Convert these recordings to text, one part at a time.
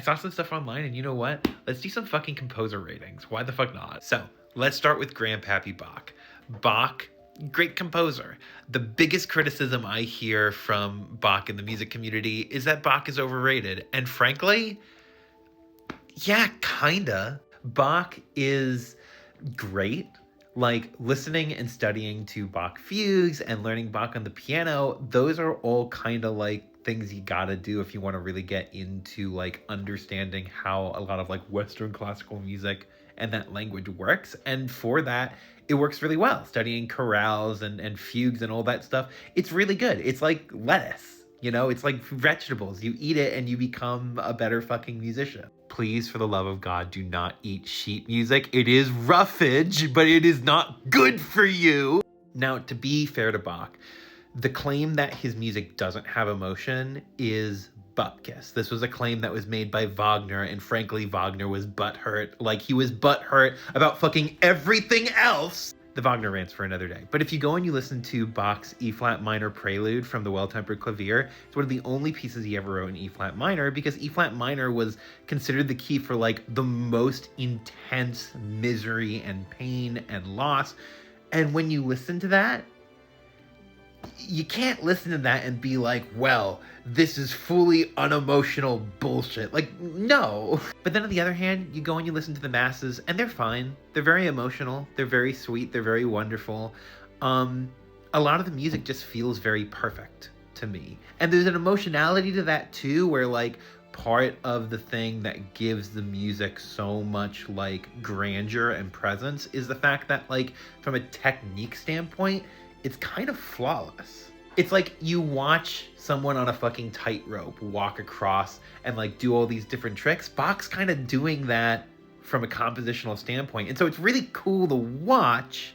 I saw some stuff online, and you know what? Let's do some fucking composer ratings. Why the fuck not? So let's start with Grandpappy Bach. Bach, great composer. The biggest criticism I hear from Bach in the music community is that Bach is overrated. And frankly, yeah, kinda. Bach is great. Like, listening and studying to Bach fugues and learning Bach on the piano, those are all kind of like things you gotta do if you want to really get into like understanding how a lot of like Western classical music and that language works. And for that, it works really well. Studying chorales and fugues and all that stuff, it's really good. It's like lettuce. You know, it's like vegetables. You eat it and you become a better fucking musician. Please, for the love of God, do not eat sheet music. It is roughage, but it is not good for you. Now, to be fair to Bach, the claim that his music doesn't have emotion is bupkis. This was a claim that was made by Wagner, and frankly, Wagner was butthurt. Like, he was butthurt about fucking everything else. The Wagner rant's for another day. But if you go and you listen to Bach's E-flat minor prelude from the Well-Tempered Clavier, it's one of the only pieces he ever wrote in E-flat minor, because E-flat minor was considered the key for like the most intense misery and pain and loss. And when you listen to that, you can't listen to that and be like, well, this is fully unemotional bullshit. Like, no. But then on the other hand, you go and you listen to the masses and they're fine. They're very emotional. They're very sweet. They're very wonderful. A lot of the music just feels very perfect to me. And there's an emotionality to that too, where like part of the thing that gives the music so much like grandeur and presence is the fact that like from a technique standpoint, it's kind of flawless. It's like you watch someone on a fucking tightrope walk across and like do all these different tricks. Bach's kind of doing that from a compositional standpoint. And so it's really cool to watch,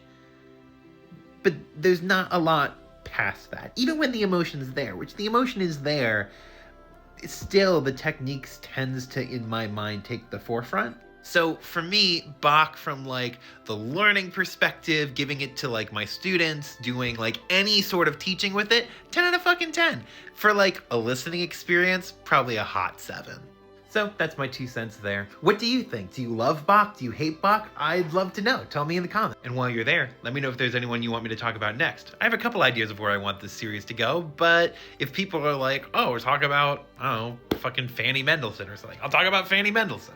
but there's not a lot past that. Even when the emotion is there, which the emotion is there, still the techniques tends to, in my mind, take the forefront. So for me, Bach, from like the learning perspective, giving it to like my students, doing like any sort of teaching with it, 10 out of fucking 10. For like a listening experience, probably a hot 7. So that's my 2 cents there. What do you think? Do you love Bach? Do you hate Bach? I'd love to know. Tell me in the comments. And while you're there, let me know if there's anyone you want me to talk about next. I have a couple ideas of where I want this series to go, but if people are like, oh, we're talking about, I don't know, fucking Fanny Mendelssohn or something, I'll talk about Fanny Mendelssohn.